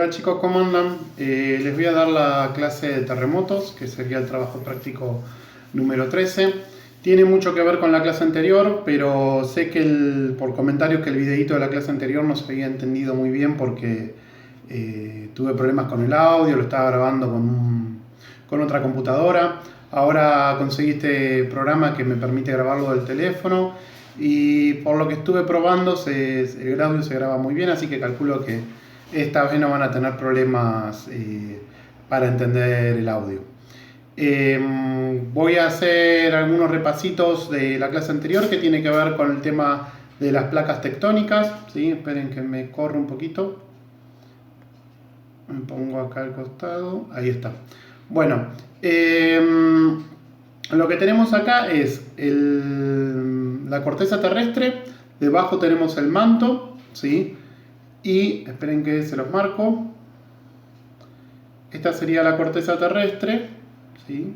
Hola chicos, ¿cómo andan? Les voy a dar la clase de terremotos, que sería el trabajo práctico número 13. Tiene mucho que ver con la clase anterior, pero sé que por comentarios que el videíto de la clase anterior no se había entendido muy bien porque tuve problemas con el audio, lo estaba grabando con otra computadora. Ahora conseguí este programa que me permite grabarlo del teléfono y por lo que estuve probando el audio se graba muy bien, así que calculo que esta vez no van a tener problemas para entender el audio. Voy a hacer algunos repasitos de la clase anterior que tiene que ver con el tema de las placas tectónicas. ¿Sí? Esperen que me corra un poquito. Me pongo acá al costado. Ahí está. Bueno, lo que tenemos acá es la corteza terrestre. Debajo tenemos el manto. ¿Sí? Y esperen que se los marco. Esta sería la corteza terrestre, ¿sí?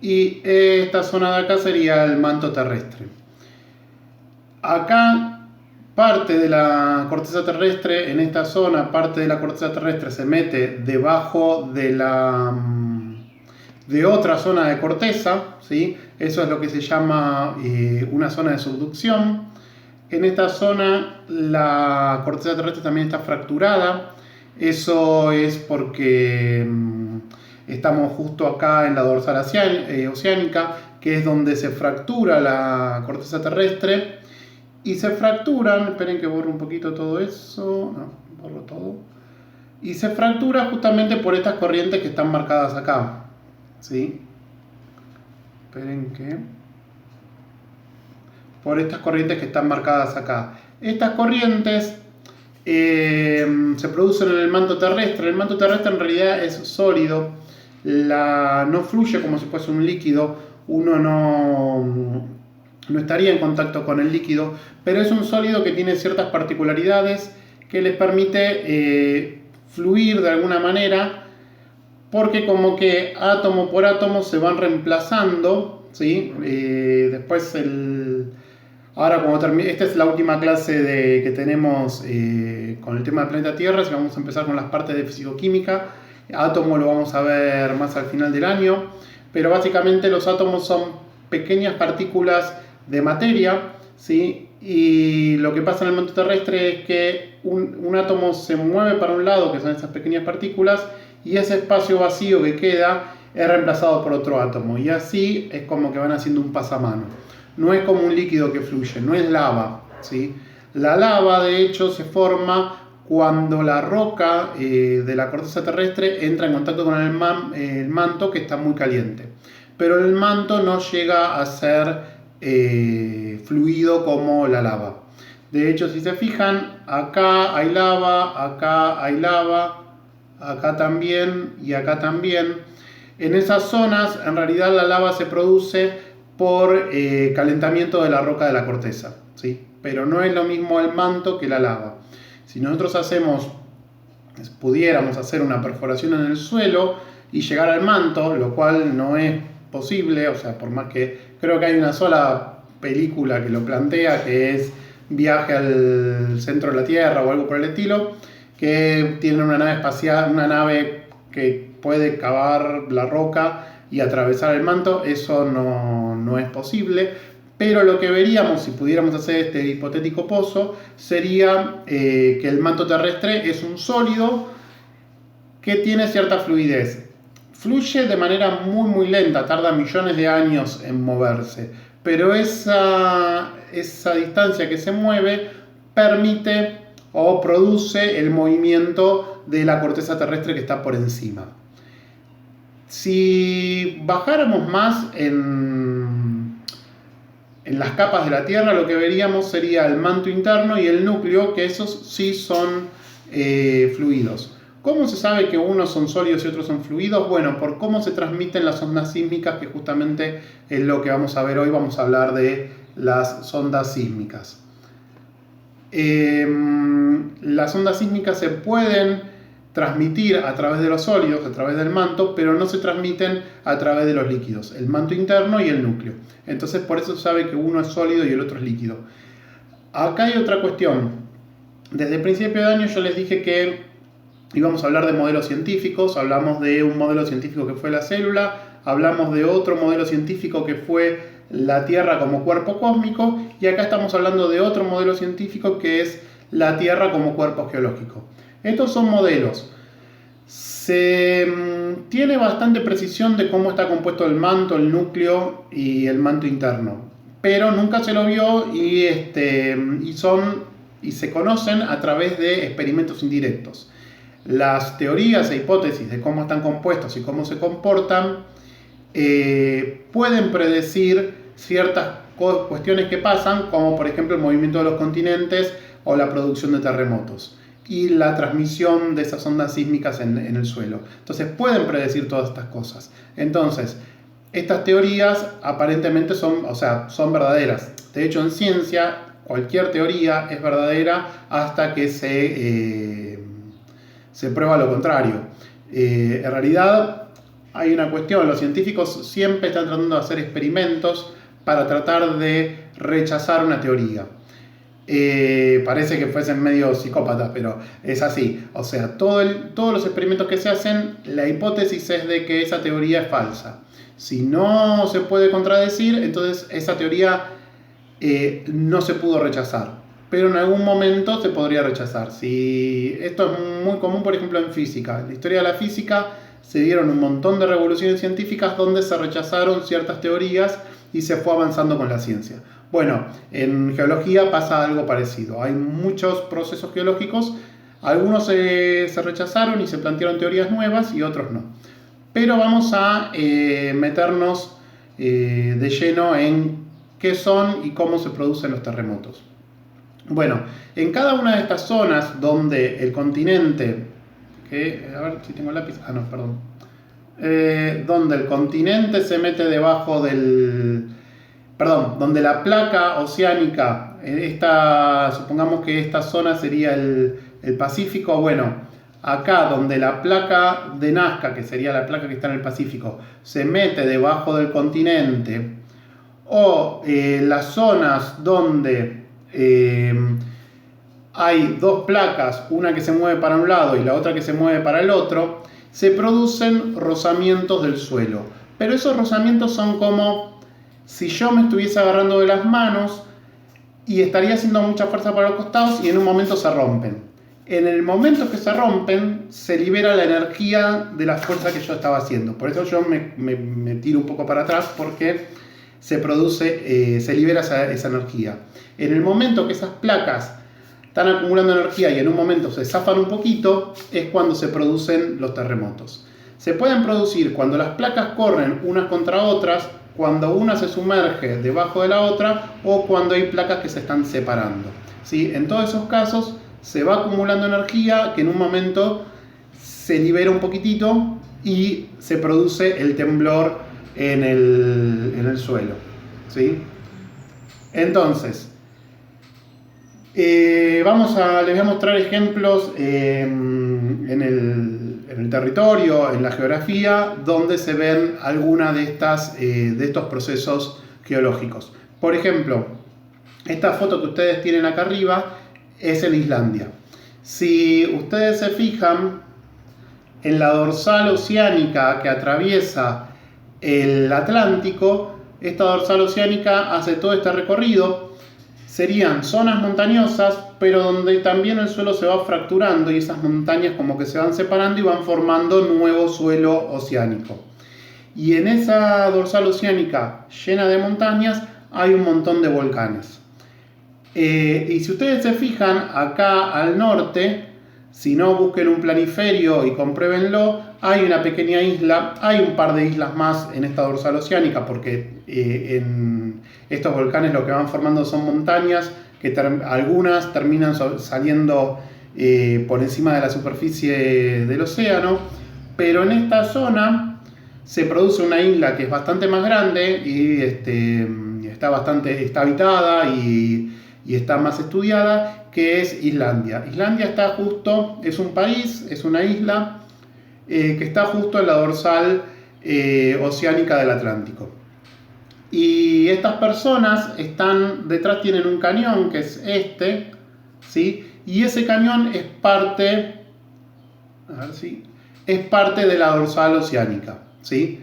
Y esta zona de acá sería el manto terrestre. Acá parte de la corteza terrestre, en esta zona parte de la corteza terrestre se mete debajo de otra zona de corteza, ¿sí? Eso es lo que se llama una zona de subducción. En esta zona la corteza terrestre también está fracturada. Eso es porque estamos justo acá en la dorsal oceánica, que es donde se fractura la corteza terrestre. Y se fracturan, esperen que borro un poquito todo eso, no, borro todo. Y se fractura justamente por estas corrientes que están marcadas acá, ¿sí? Esperen que... por estas corrientes que están marcadas acá. Estas corrientes se producen en el manto terrestre. El manto terrestre en realidad es sólido, no fluye como si fuese un líquido, uno no estaría en contacto con el líquido, pero es un sólido que tiene ciertas particularidades que les permite fluir de alguna manera, porque como que átomo por átomo se van reemplazando, ¿sí? Después ahora cuando termine, esta es la última clase que tenemos con el tema del planeta Tierra, así que vamos a empezar con las partes de fisicoquímica. Átomo lo vamos a ver más al final del año, pero básicamente los átomos son pequeñas partículas de materia, ¿sí? Y lo que pasa en el manto terrestre es que un átomo se mueve para un lado, que son esas pequeñas partículas, y ese espacio vacío que queda es reemplazado por otro átomo, y así es como que van haciendo un pasamano. No es como un líquido que fluye, no es lava, ¿sí? La lava, de hecho, se forma cuando la roca de la corteza terrestre entra en contacto con el manto, que está muy caliente. Pero el manto no llega a ser fluido como la lava. De hecho, si se fijan, acá hay lava, acá hay lava, acá también y acá también. En esas zonas, en realidad, la lava se produce por calentamiento de la roca de la corteza, ¿sí? Pero no es lo mismo el manto que la lava. Si nosotros pudiéramos hacer una perforación en el suelo y llegar al manto, lo cual no es posible, o sea, por más que creo que hay una sola película que lo plantea, que es Viaje al centro de la Tierra o algo por el estilo, que tiene una nave espacial, una nave que puede cavar la roca y atravesar el manto. Eso no es posible, pero lo que veríamos si pudiéramos hacer este hipotético pozo sería que el manto terrestre es un sólido que tiene cierta fluidez. Fluye de manera muy lenta, tarda millones de años en moverse, pero esa distancia que se mueve permite o produce el movimiento de la corteza terrestre que está por encima. Si bajáramos más en las capas de la Tierra, lo que veríamos sería el manto interno y el núcleo, que esos sí son fluidos. ¿Cómo se sabe que unos son sólidos y otros son fluidos? Bueno, por cómo se transmiten las ondas sísmicas, que justamente es lo que vamos a ver hoy. Vamos a hablar de las ondas sísmicas. Las ondas sísmicas se pueden transmitir a través de los sólidos, a través del manto, pero no se transmiten a través de los líquidos, el manto interno y el núcleo. Entonces por eso se sabe que uno es sólido y el otro es líquido. Acá hay otra cuestión. Desde el principio de año yo les dije que y vamos a hablar de modelos científicos. Hablamos de un modelo científico que fue la célula, hablamos de otro modelo científico que fue la Tierra como cuerpo cósmico, y acá estamos hablando de otro modelo científico que es la Tierra como cuerpo geológico. Estos son modelos. Se tiene bastante precisión de cómo está compuesto el manto, el núcleo y el manto interno, pero nunca se lo vio y se conocen a través de experimentos indirectos. Las teorías e hipótesis de cómo están compuestos y cómo se comportan pueden predecir ciertas cuestiones que pasan, como por ejemplo el movimiento de los continentes o la producción de terremotos y la transmisión de esas ondas sísmicas en el suelo. Entonces pueden predecir todas estas cosas. Entonces, estas teorías aparentemente son verdaderas. De hecho, en ciencia, cualquier teoría es verdadera hasta que se prueba lo contrario. En realidad, hay una cuestión. Los científicos siempre están tratando de hacer experimentos para tratar de rechazar una teoría. Parece que fuesen medio psicópatas, pero es así. O sea, todos los experimentos que se hacen, la hipótesis es de que esa teoría es falsa. Si no se puede contradecir, entonces esa teoría no se pudo rechazar. Pero en algún momento se podría rechazar. Esto es muy común, por ejemplo, en física. En la historia de la física se dieron un montón de revoluciones científicas donde se rechazaron ciertas teorías y se fue avanzando con la ciencia. Bueno, en geología pasa algo parecido. Hay muchos procesos geológicos, algunos se rechazaron y se plantearon teorías nuevas y otros no. Pero vamos a meternos de lleno en qué son y cómo se producen los terremotos. Bueno, en cada una de estas zonas donde el continente, a ver si tengo lápiz, perdón, donde el continente se mete debajo donde la placa oceánica, supongamos que esta zona sería el Pacífico, bueno, acá donde la placa de Nazca, que sería la placa que está en el Pacífico, se mete debajo del continente, o las zonas donde hay dos placas, una que se mueve para un lado y la otra que se mueve para el otro, se producen rozamientos del suelo. Pero esos rozamientos son como si yo me estuviese agarrando de las manos y estaría haciendo mucha fuerza para los costados y en un momento se rompen. En el momento que se rompen, se libera la energía de la fuerza que yo estaba haciendo. Por eso yo me tiro un poco para atrás, porque se libera esa energía. En el momento que esas placas están acumulando energía y en un momento se zafan un poquito, es cuando se producen los terremotos. Se pueden producir cuando las placas corren unas contra otras, cuando una se sumerge debajo de la otra o cuando hay placas que se están separando. ¿Sí? En todos esos casos se va acumulando energía que en un momento se libera un poquitito y se produce el temblor en el suelo. ¿Sí? Entonces, les voy a mostrar ejemplos en el territorio, en la geografía, donde se ven algunas de estos procesos geológicos. Por ejemplo, esta foto que ustedes tienen acá arriba es en Islandia. Si ustedes se fijan en la dorsal oceánica que atraviesa el Atlántico, esta dorsal oceánica hace todo este recorrido. Serían zonas montañosas, pero donde también el suelo se va fracturando y esas montañas como que se van separando y van formando nuevo suelo oceánico. Y en esa dorsal oceánica llena de montañas hay un montón de volcanes. Y si ustedes se fijan acá al norte, si no, busquen un planiferio y compruébenlo, hay una pequeña isla, hay un par de islas más en esta dorsal oceánica, porque en estos volcanes lo que van formando son montañas, que algunas terminan saliendo por encima de la superficie del océano, pero en esta zona se produce una isla que es bastante más grande y está habitada y está más estudiada, que es Islandia. Islandia es un país, es una isla que está justo en la dorsal oceánica del Atlántico. Y estas personas detrás tienen un cañón que es ¿sí? Y ese cañón es parte, a ver si, es parte de la dorsal oceánica, ¿sí?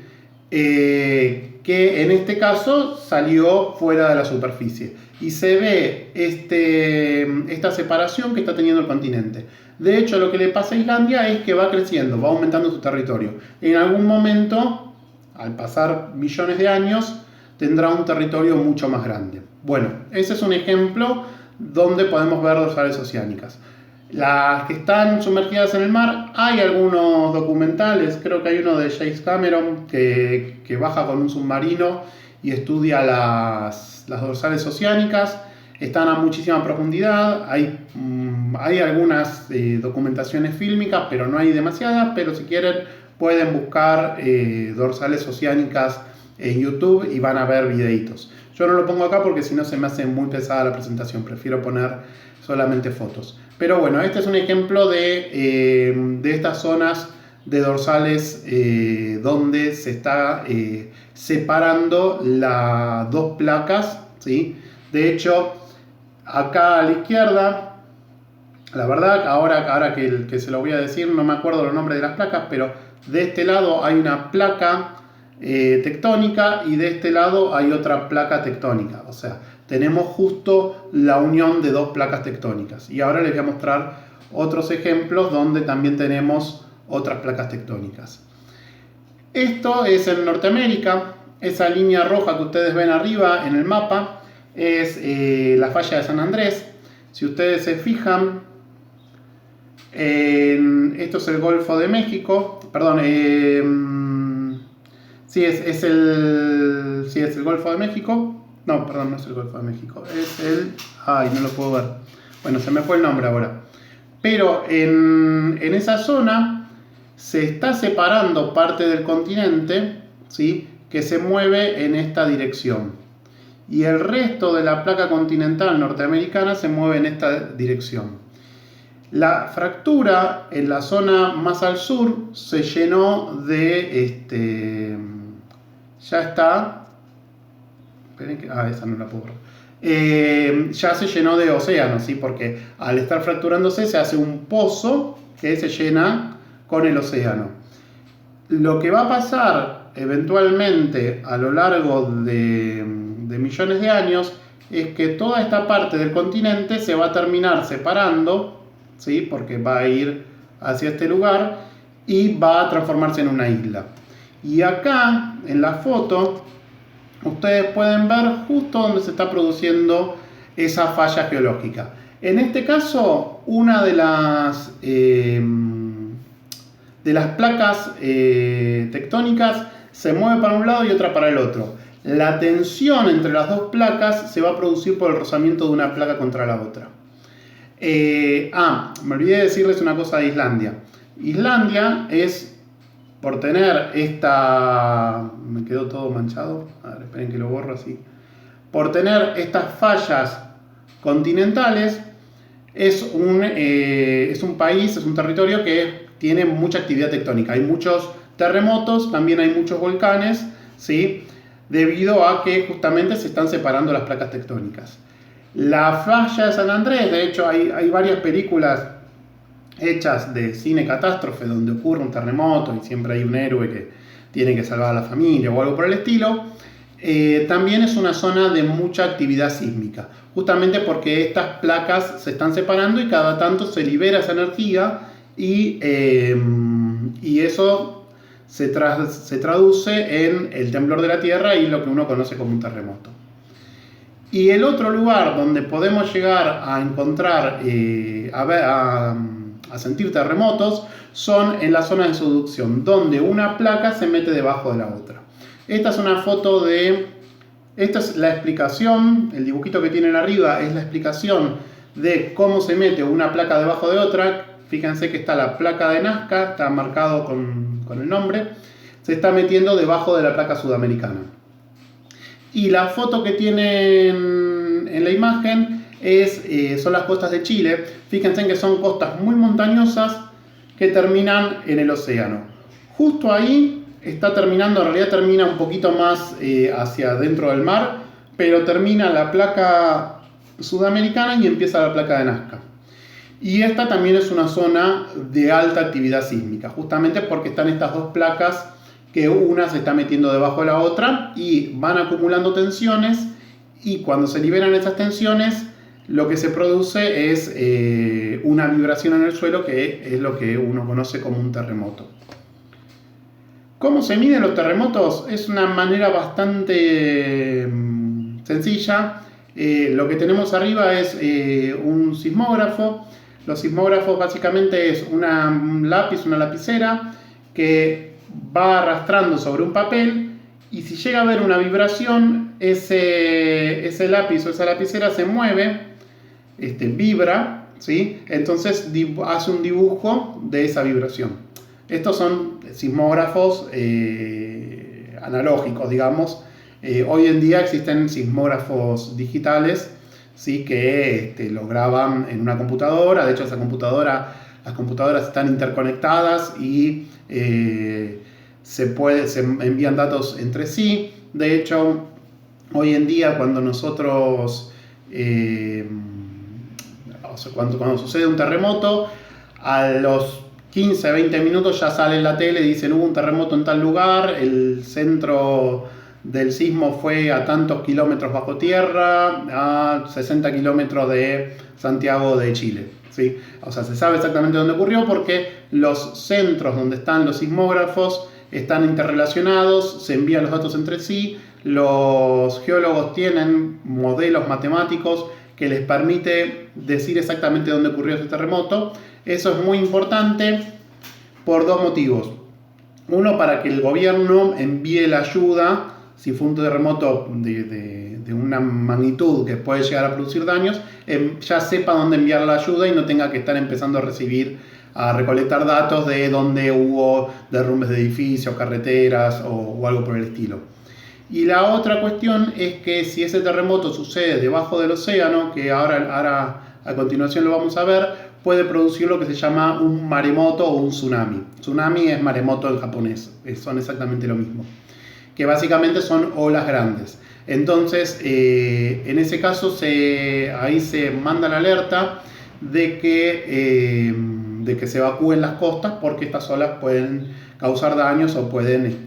Que en este caso salió fuera de la superficie y se ve esta separación que está teniendo el continente. De hecho, lo que le pasa a Islandia es que va creciendo, va aumentando su territorio. En algún momento, al pasar millones de años, tendrá un territorio mucho más grande. Bueno, ese es un ejemplo donde podemos ver dorsales oceánicas. Las que están sumergidas en el mar, hay algunos documentales, creo que hay uno de James Cameron que baja con un submarino y estudia las dorsales oceánicas, están a muchísima profundidad, hay algunas documentaciones fílmicas, pero no hay demasiadas, pero si quieren pueden buscar dorsales oceánicas en YouTube y van a ver videitos. Yo no lo pongo acá porque si no se me hace muy pesada la presentación, prefiero poner solamente fotos. Pero bueno, este es un ejemplo de estas zonas de dorsales donde se está separando las dos placas, ¿sí? De hecho, acá a la izquierda, la verdad, ahora que se lo voy a decir, no me acuerdo los nombres de las placas, pero de este lado hay una placa tectónica y de este lado hay otra placa tectónica. O sea, tenemos justo la unión de dos placas tectónicas. Y ahora les voy a mostrar otros ejemplos donde también tenemos otras placas tectónicas. Esto es en Norteamérica. Esa línea roja que ustedes ven arriba en el mapa es la falla de San Andrés. Si ustedes se fijan, esto es el Golfo de México. Perdón, sí, es el Golfo de México. No, perdón, no es el Golfo de México. Es el... Ay, no lo puedo ver. Bueno, se me fue el nombre ahora. Pero en esa zona se está separando parte del continente, ¿sí? Que se mueve en esta dirección. Y el resto de la placa continental norteamericana se mueve en esta dirección. La fractura en la zona más al sur se llenó de... ya está... esa no la puedo ver. Ya se llenó de océano, ¿sí? Porque al estar fracturándose se hace un pozo que se llena con el océano. Lo que va a pasar eventualmente a lo largo de millones de años es que toda esta parte del continente se va a terminar separando, ¿sí? Porque va a ir hacia este lugar y va a transformarse en una isla. Y acá en la foto ustedes pueden ver justo donde se está produciendo esa falla geológica. En este caso, una de las placas tectónicas se mueve para un lado y otra para el otro. La tensión entre las dos placas se va a producir por el rozamiento de una placa contra la otra. Me olvidé de decirles una cosa de Islandia. Islandia es, por tener esta... Me quedó todo manchado. A ver, esperen que lo borro así. Por tener estas fallas continentales, es un país, es un territorio que tiene mucha actividad tectónica. Hay muchos terremotos, también hay muchos volcanes, ¿sí? Debido a que justamente se están separando las placas tectónicas. La falla de San Andrés, de hecho hay varias películas hechas de cine catástrofe donde ocurre un terremoto y siempre hay un héroe que tiene que salvar a la familia o algo por el estilo. También es una zona de mucha actividad sísmica, justamente porque estas placas se están separando y cada tanto se libera esa energía y eso se traduce en el temblor de la Tierra y lo que uno conoce como un terremoto. Y el otro lugar donde podemos llegar a encontrar, a sentir terremotos, son en las zonas de subducción, donde una placa se mete debajo de la otra. Esta es una foto esta es la explicación, el dibujito que tienen arriba es la explicación de cómo se mete una placa debajo de otra. Fíjense que está la placa de Nazca, está marcado con el nombre, se está metiendo debajo de la placa sudamericana. Y la foto que tienen en la imagen son las costas de Chile. Fíjense que son costas muy montañosas que terminan en el océano. Justo ahí está terminando, en realidad termina un poquito más hacia dentro del mar, pero termina la placa sudamericana y empieza la placa de Nazca. Y esta también es una zona de alta actividad sísmica, justamente porque están estas dos placas que una se está metiendo debajo de la otra y van acumulando tensiones, y cuando se liberan esas tensiones lo que se produce es una vibración en el suelo, que es lo que uno conoce como un terremoto. ¿Cómo se miden los terremotos? Es una manera bastante sencilla. Lo que tenemos arriba es un sismógrafo. Los sismógrafos básicamente es un lápiz, una lapicera que va arrastrando sobre un papel, y si llega a haber una vibración, ese lápiz o esa lapicera se mueve, vibra, ¿sí? Entonces hace un dibujo de esa vibración. Estos son sismógrafos analógicos, digamos. Hoy en día existen sismógrafos digitales, ¿sí? Que lo graban en una computadora. De hecho, las computadoras están interconectadas y se envían datos entre sí. De hecho, hoy en día cuando nosotros cuando sucede un terremoto, a los 15, 20 minutos ya sale en la tele y dicen: hubo un terremoto en tal lugar, el centro del sismo fue a tantos kilómetros bajo tierra, a 60 kilómetros de Santiago de Chile, ¿sí? O sea, se sabe exactamente dónde ocurrió porque los centros donde están los sismógrafos están interrelacionados, se envían los datos entre sí, los geólogos tienen modelos matemáticos que les permite decir exactamente dónde ocurrió ese terremoto. Eso es muy importante por dos motivos. Uno, para que el gobierno envíe la ayuda si fue un terremoto de una magnitud que puede llegar a producir daños, ya sepa dónde enviar la ayuda y no tenga que estar empezando a recolectar datos de dónde hubo derrumbes de edificios, carreteras o algo por el estilo. Y la otra cuestión es que si ese terremoto sucede debajo del océano, que ahora a continuación lo vamos a ver, puede producir lo que se llama un maremoto o un tsunami. Tsunami es maremoto en japonés, son exactamente lo mismo, que básicamente son olas grandes. Entonces, en ese caso, ahí se manda la alerta de que se evacúen las costas, porque estas olas pueden causar daños o pueden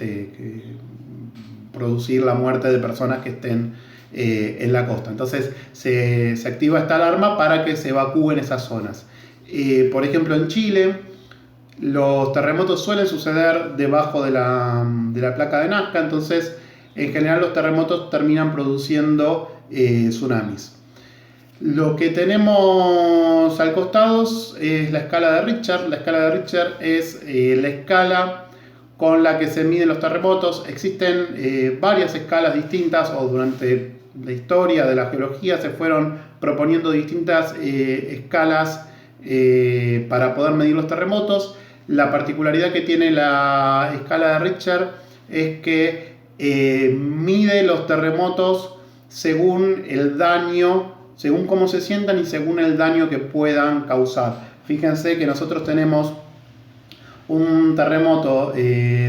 producir la muerte de personas que estén en la costa. Entonces se activa esta alarma para que se evacúen esas zonas. Por ejemplo, en Chile los terremotos suelen suceder debajo de la placa de Nazca, entonces en general los terremotos terminan produciendo tsunamis. Lo que tenemos al costado es la escala de Richter. La escala de Richter es la escala con la que se miden los terremotos. Existen varias escalas distintas, o durante la historia de la geología se fueron proponiendo distintas escalas para poder medir los terremotos. La particularidad que tiene la escala de Richter es que mide los terremotos según el daño, según cómo se sientan y según el daño que puedan causar. Fíjense que nosotros tenemos un terremoto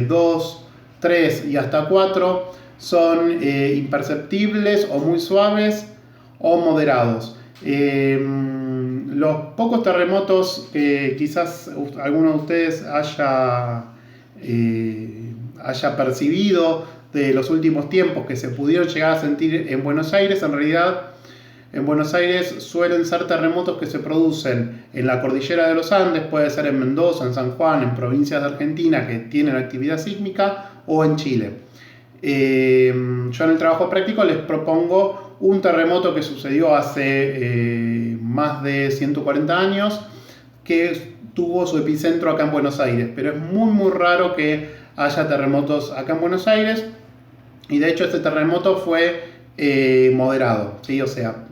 2, 3 y hasta 4 son imperceptibles o muy suaves o moderados. Los pocos terremotos que quizás alguno de ustedes haya percibido de los últimos tiempos que se pudieron llegar a sentir en Buenos Aires, en realidad en Buenos Aires suelen ser terremotos que se producen en la cordillera de los Andes, puede ser en Mendoza, en San Juan, en provincias de Argentina que tienen actividad sísmica, o en Chile. Yo en el trabajo práctico les propongo un terremoto que sucedió hace más de 140 años, que tuvo su epicentro acá en Buenos Aires, pero es muy muy raro que haya terremotos acá en Buenos Aires, y de hecho este terremoto fue moderado, ¿sí? O sea,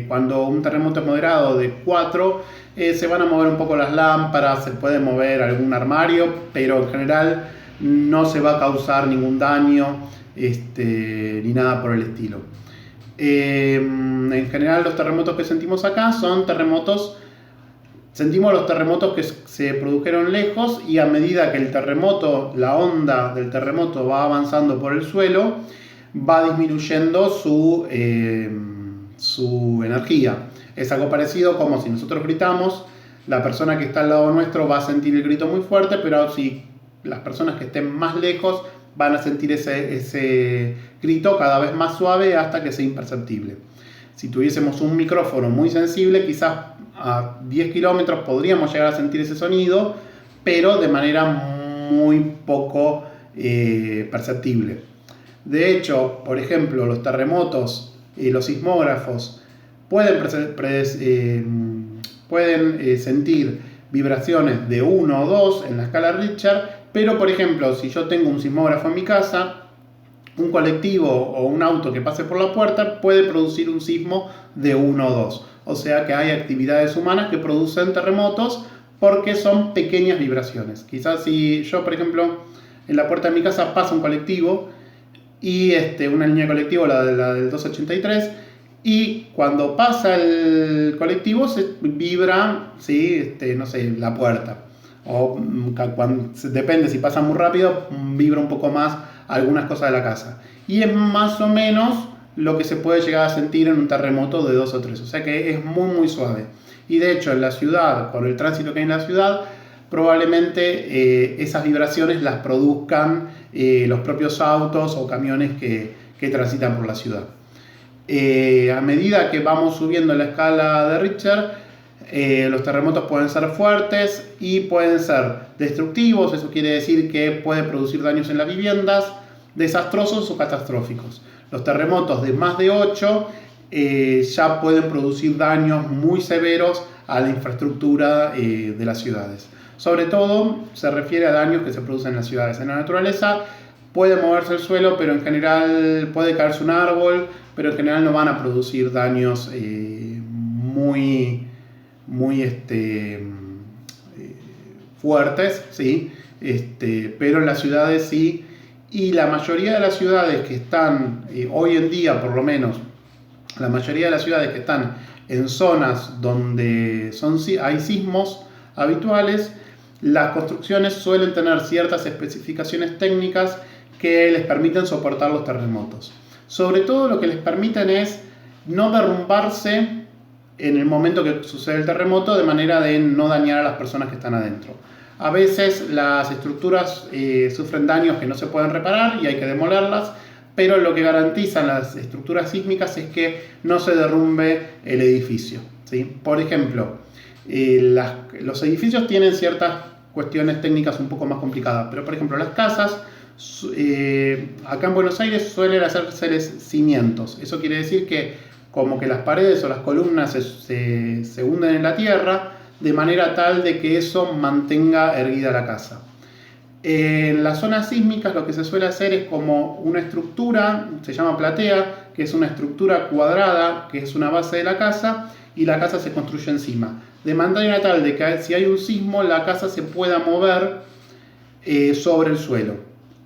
cuando un terremoto es moderado de 4, se van a mover un poco las lámparas, se puede mover algún armario, pero en general no se va a causar ningún daño ni nada por el estilo. En general los terremotos que sentimos acá son terremotos, sentimos los terremotos que se produjeron lejos, y a medida que la onda del terremoto va avanzando por el suelo, va disminuyendo su energía. Es algo parecido como si nosotros gritamos, la persona que está al lado nuestro va a sentir el grito muy fuerte, pero si las personas que estén más lejos van a sentir ese grito cada vez más suave hasta que sea imperceptible. Si tuviésemos un micrófono muy sensible, quizás a 10 kilómetros podríamos llegar a sentir ese sonido, pero de manera muy poco perceptible. De hecho, por ejemplo, los terremotos y los sismógrafos pueden sentir vibraciones de 1 o 2 en la escala Richter, pero por ejemplo, si yo tengo un sismógrafo en mi casa, un colectivo o un auto que pase por la puerta puede producir un sismo de 1 o 2. O sea que hay actividades humanas que producen terremotos porque son pequeñas vibraciones. Quizás si yo, por ejemplo, en la puerta de mi casa pasa un colectivo y una línea de colectivo, la del 283, y cuando pasa el colectivo se vibra, ¿sí? No sé, la puerta. O depende, si pasa muy rápido, vibra un poco más algunas cosas de la casa. Y es más o menos lo que se puede llegar a sentir en un terremoto de 2 o 3. O sea que es muy muy suave. Y de hecho en la ciudad, por el tránsito que hay en la ciudad, probablemente esas vibraciones las produzcan los propios autos o camiones que transitan por la ciudad. A medida que vamos subiendo la escala de Richter, los terremotos pueden ser fuertes y pueden ser destructivos. Eso quiere decir que puede producir daños en las viviendas, desastrosos o catastróficos. Los terremotos de más de 8 ya pueden producir daños muy severos a la infraestructura de las ciudades. Sobre todo se refiere a daños que se producen en las ciudades. En la naturaleza puede moverse el suelo, pero en general puede caerse un árbol, pero en general no van a producir daños muy fuertes, ¿sí? Pero en las ciudades sí. Y la mayoría de las ciudades que están, hoy en día por lo menos, la mayoría de las ciudades que están en zonas donde hay sismos habituales, las construcciones suelen tener ciertas especificaciones técnicas que les permiten soportar los terremotos. Sobre todo lo que les permiten es no derrumbarse en el momento que sucede el terremoto, de manera de no dañar a las personas que están adentro. A veces las estructuras sufren daños que no se pueden reparar y hay que demolerlas, pero lo que garantizan las estructuras sísmicas es que no se derrumbe el edificio, ¿sí? Por ejemplo, los edificios tienen ciertas cuestiones técnicas un poco más complicadas, pero por ejemplo las casas, acá en Buenos Aires suelen hacerse cimientos. Eso quiere decir que como que las paredes o las columnas se hunden en la tierra, de manera tal de que eso mantenga erguida la casa. En las zonas sísmicas lo que se suele hacer es como una estructura, se llama platea, que es una estructura cuadrada, que es una base de la casa, y la casa se construye encima. De manera tal de que si hay un sismo, la casa se pueda mover sobre el suelo.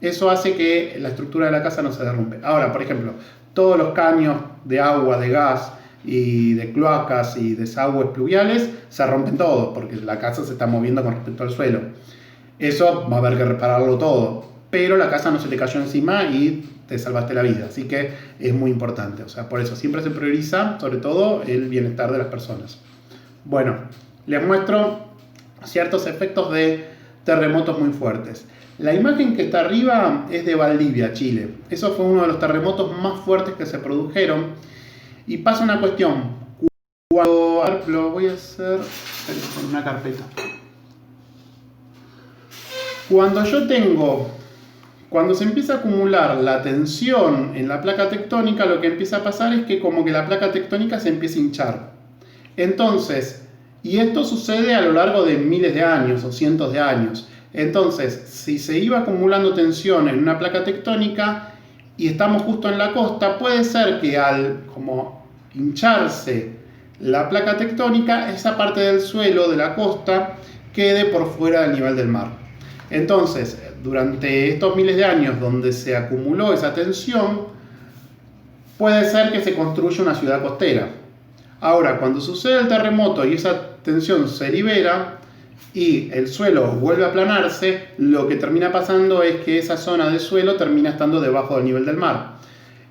Eso hace que la estructura de la casa no se derrumbe. Ahora, por ejemplo, todos los caños de agua, de gas y de cloacas y desagües pluviales se rompen todos porque la casa se está moviendo con respecto al suelo. Eso va a haber que repararlo todo, pero la casa no se te cayó encima y te salvaste la vida, así que es muy importante. O sea, por eso siempre se prioriza sobre todo el bienestar de las personas. Bueno, les muestro ciertos efectos de terremotos muy fuertes. La imagen que está arriba es de Valdivia, Chile. Eso fue uno de los terremotos más fuertes que se produjeron. Y pasa una cuestión. Cuando, a ver, lo voy a hacer en una carpeta. Cuando se empieza a acumular la tensión en la placa tectónica, lo que empieza a pasar es que como que la placa tectónica se empieza a hinchar. Entonces, y esto sucede a lo largo de miles de años o cientos de años. Entonces, si se iba acumulando tensión en una placa tectónica y estamos justo en la costa, puede ser que al como hincharse la placa tectónica, esa parte del suelo de la costa quede por fuera del nivel del mar. Entonces, durante estos miles de años donde se acumuló esa tensión, puede ser que se construya una ciudad costera. Ahora, cuando sucede el terremoto y esa tensión se libera y el suelo vuelve a aplanarse, lo que termina pasando es que esa zona de suelo termina estando debajo del nivel del mar.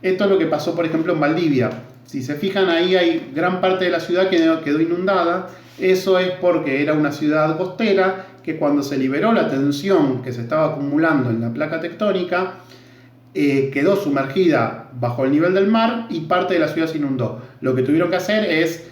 Esto es lo que pasó, por ejemplo, en Valdivia. Si se fijan, ahí hay gran parte de la ciudad que quedó inundada. Eso es porque era una ciudad costera que cuando se liberó la tensión que se estaba acumulando en la placa tectónica, quedó sumergida bajo el nivel del mar y parte de la ciudad se inundó. Lo que tuvieron que hacer es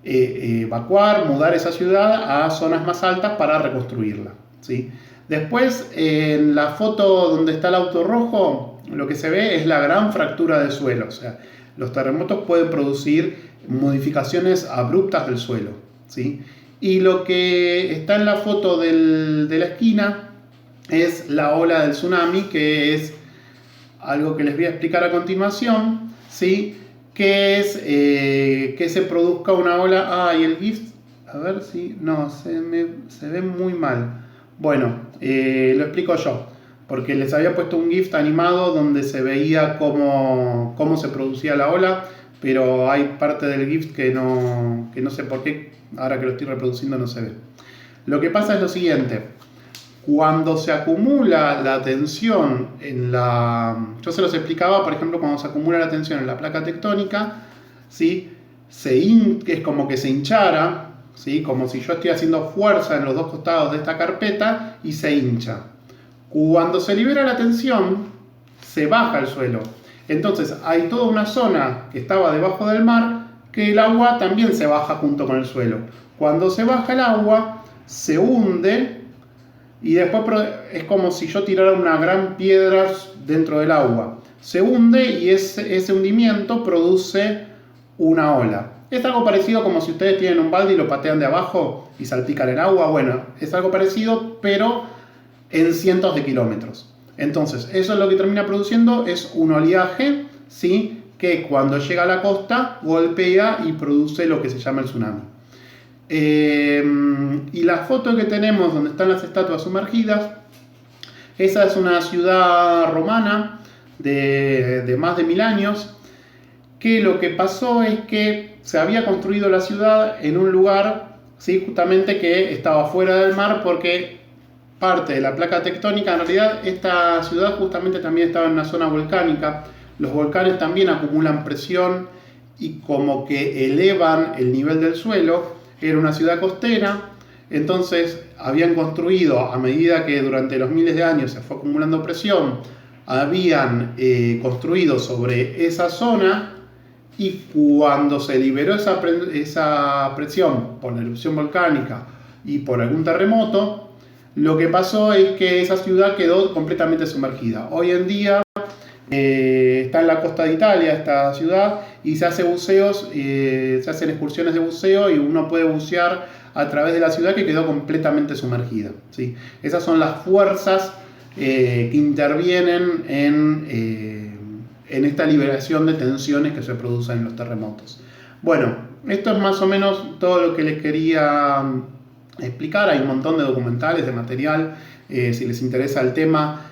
evacuar, mudar esa ciudad a zonas más altas para reconstruirla, ¿sí? Después, en la foto donde está el auto rojo, lo que se ve es la gran fractura del suelo. O sea, los terremotos pueden producir modificaciones abruptas del suelo, ¿sí? Y lo que está en la foto de la esquina es la ola del tsunami, que es algo que les voy a explicar a continuación, ¿sí? Que es que se produzca una ola. Ah, y el GIF, a ver si... No, se ve muy mal. Bueno, lo explico yo, porque les había puesto un GIF animado donde se veía cómo se producía la ola, pero hay parte del GIF que no sé por qué, ahora que lo estoy reproduciendo no se ve. Lo que pasa es lo siguiente: cuando se acumula la tensión yo se los explicaba, por ejemplo, cuando se acumula la tensión en la placa tectónica, ¿sí? Es como que se hinchara, ¿sí? Como si yo estoy haciendo fuerza en los dos costados de esta carpeta y se hincha. Cuando se libera la tensión, se baja el suelo. Entonces hay toda una zona que estaba debajo del mar que el agua también se baja junto con el suelo. Cuando se baja el agua, se hunde y después es como si yo tirara una gran piedra dentro del agua. Se hunde y ese hundimiento produce una ola. Es algo parecido como si ustedes tienen un balde y lo patean de abajo y salpican el agua. Bueno, es algo parecido, pero en cientos de kilómetros. Entonces, eso es lo que termina produciendo, es un oleaje, ¿sí? Que cuando llega a la costa golpea y produce lo que se llama el tsunami. Y la foto que tenemos donde están las estatuas sumergidas, esa es una ciudad romana de más de 1000 años, que lo que pasó es que se había construido la ciudad en un lugar, ¿sí? Justamente que estaba fuera del mar, porque parte de la placa tectónica, en realidad esta ciudad justamente también estaba en una zona volcánica. Los volcanes también acumulan presión y como que elevan el nivel del suelo. Era una ciudad costera, entonces habían construido, a medida que durante los miles de años se fue acumulando presión, habían construido sobre esa zona, y cuando se liberó esa presión por la erupción volcánica y por algún terremoto, lo que pasó es que esa ciudad quedó completamente sumergida. Hoy en día está en la costa de Italia esta ciudad y se hace buceos, se hacen excursiones de buceo y uno puede bucear a través de la ciudad que quedó completamente sumergida, ¿sí? Esas son las fuerzas que intervienen en esta liberación de tensiones que se producen en los terremotos. Bueno, esto es más o menos todo lo que les quería explicar. Hay un montón de documentales, de material, si les interesa el tema,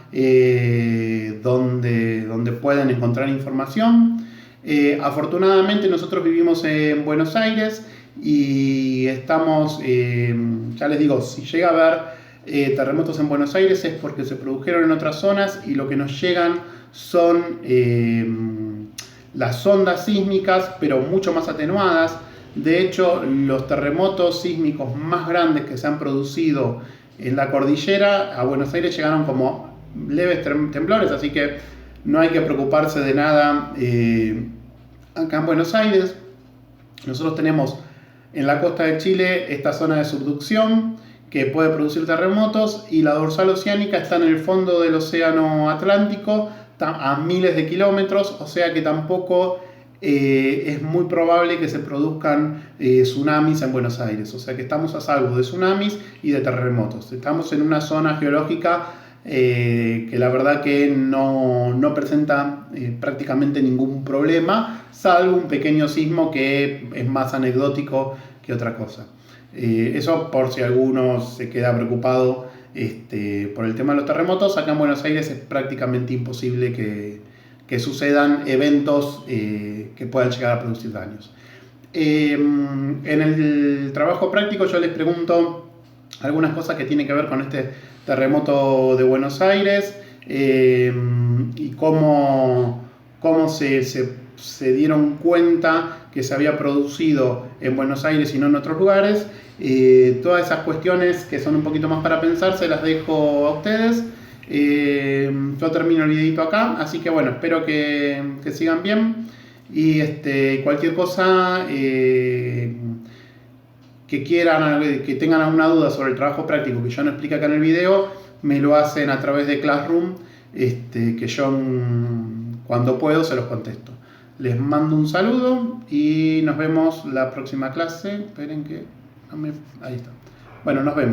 donde pueden encontrar información. Afortunadamente nosotros vivimos en Buenos Aires y estamos, ya les digo, si llega a haber terremotos en Buenos Aires es porque se produjeron en otras zonas y lo que nos llegan son las ondas sísmicas, pero mucho más atenuadas. De hecho, los terremotos sísmicos más grandes que se han producido en la cordillera a Buenos Aires llegaron como leves temblores, así que no hay que preocuparse de nada acá en Buenos Aires. Nosotros tenemos en la costa de Chile esta zona de subducción que puede producir terremotos, y la dorsal oceánica está en el fondo del océano Atlántico a miles de kilómetros, o sea que tampoco es muy probable que se produzcan tsunamis en Buenos Aires. O sea que estamos a salvo de tsunamis y de terremotos. Estamos en una zona geológica que la verdad que no presenta prácticamente ningún problema, salvo un pequeño sismo que es más anecdótico que otra cosa. Eso por si alguno se queda preocupado por el tema de los terremotos. Acá en Buenos Aires es prácticamente imposible que sucedan eventos que puedan llegar a producir daños. En el trabajo práctico yo les pregunto algunas cosas que tienen que ver con este terremoto de Buenos Aires y cómo se se dieron cuenta que se había producido en Buenos Aires y no en otros lugares. Todas esas cuestiones que son un poquito más para pensar se las dejo a ustedes. Yo termino el videito acá, así que bueno, espero que sigan bien. Y cualquier cosa que quieran, que tengan alguna duda sobre el trabajo práctico que yo no explico acá en el video, me lo hacen a través de Classroom, que yo cuando puedo se los contesto. Les mando un saludo y nos vemos la próxima clase. Esperen que... ahí está. Bueno, nos vemos.